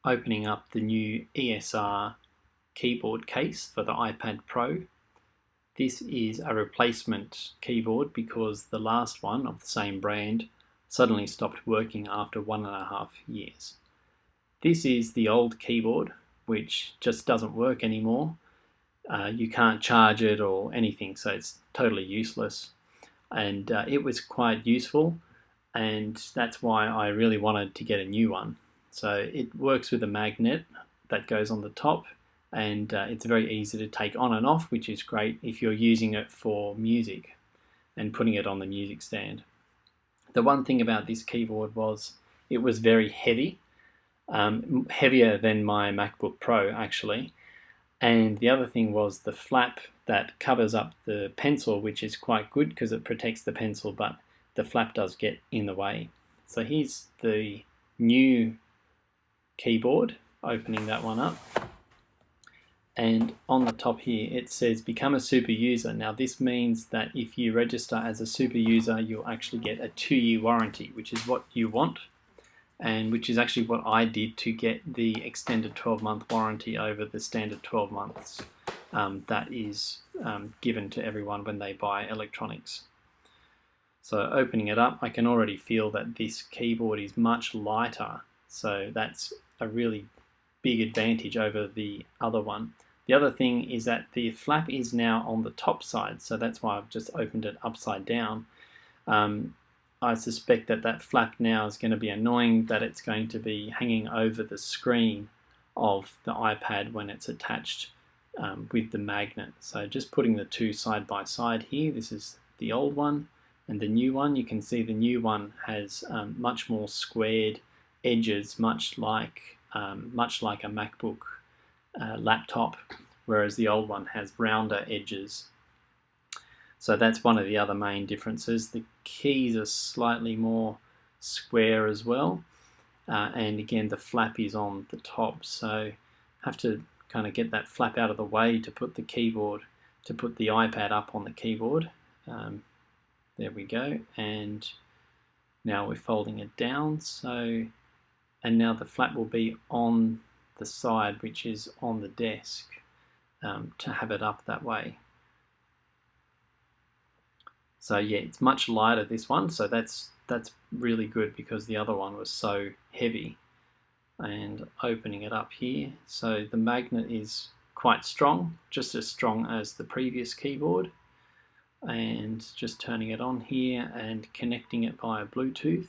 opening up the new ESR keyboard case for the iPad Pro. This is a replacement keyboard because the last one of the same brand suddenly stopped working after 1.5 years. This is the old keyboard, which just doesn't work anymore. You can't charge it or anything, so it's totally useless. And it was quite useful, and that's why I really wanted to get a new one. So it works with a magnet that goes on the top, and it's very easy to take on and off, which is great if you're using it for music and putting it on the music stand. The one thing about this keyboard was it was very heavy, heavier than my MacBook Pro actually. And the other thing was the flap that covers up the pencil, which is quite good because it protects the pencil, but the flap does get in the way. So here's the new keyboard, opening that one up. And on the top here it says become a super user. Now this means that if you register as a super user, you'll actually get a 2-year warranty, which is what you want, and which is actually what I did to get the extended 12-month warranty over the standard 12 months that is given to everyone when they buy electronics. So opening it up, I can already feel that this keyboard is much lighter, so that's a really big advantage over the other one. The other thing is that the flap is now on the top side, so that's why I've just opened it upside down. I suspect that that flap now is going to be annoying, that it's going to be hanging over the screen of the iPad when it's attached with the magnet. So just putting the two side by side here, this is the old one and the new one. You can see the new one has much more squared edges, much like a MacBook laptop, whereas the old one has rounder edges. So that's one of the other main differences. The keys are slightly more square as well, and again the flap is on the top, so have to kind of get that flap out of the way to put the iPad up on the keyboard. There we go, and now we're folding it down, and now the flap will be on the side, which is on the desk, to have it up that way. So yeah, it's much lighter, this one, so that's really good because the other one was so heavy. And opening it up here, so the magnet is quite strong, just as strong as the previous keyboard. And just turning it on here and connecting it via Bluetooth.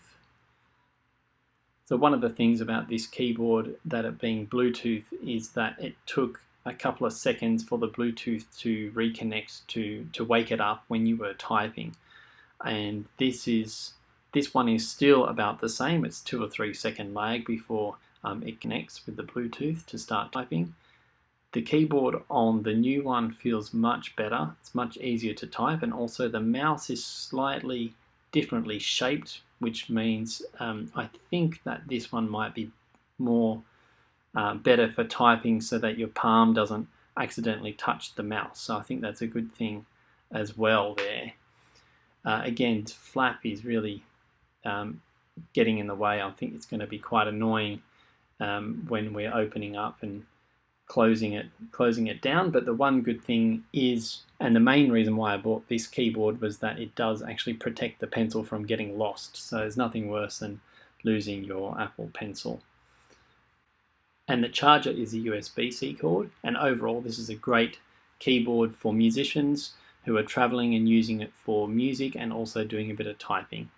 So one of the things about this keyboard, that it being Bluetooth, is that it took a couple of seconds for the Bluetooth to reconnect to wake it up when you were typing. And this one is still about the same. It's 2 or 3 second lag before it connects with the Bluetooth to start typing. The keyboard on the new one feels much better. It's much easier to type, and also the mouse is slightly differently shaped, which means I think that this one might be more better for typing so that your palm doesn't accidentally touch the mouse. So I think that's a good thing as well there. Again, flap is really getting in the way. I think it's going to be quite annoying when we're opening up and closing it down. But the one good thing is, and the main reason why I bought this keyboard, was that it does actually protect the pencil from getting lost. So there's nothing worse than losing your Apple Pencil. And the charger is a USB-C cord, and overall this is a great keyboard for musicians who are traveling and using it for music and also doing a bit of typing.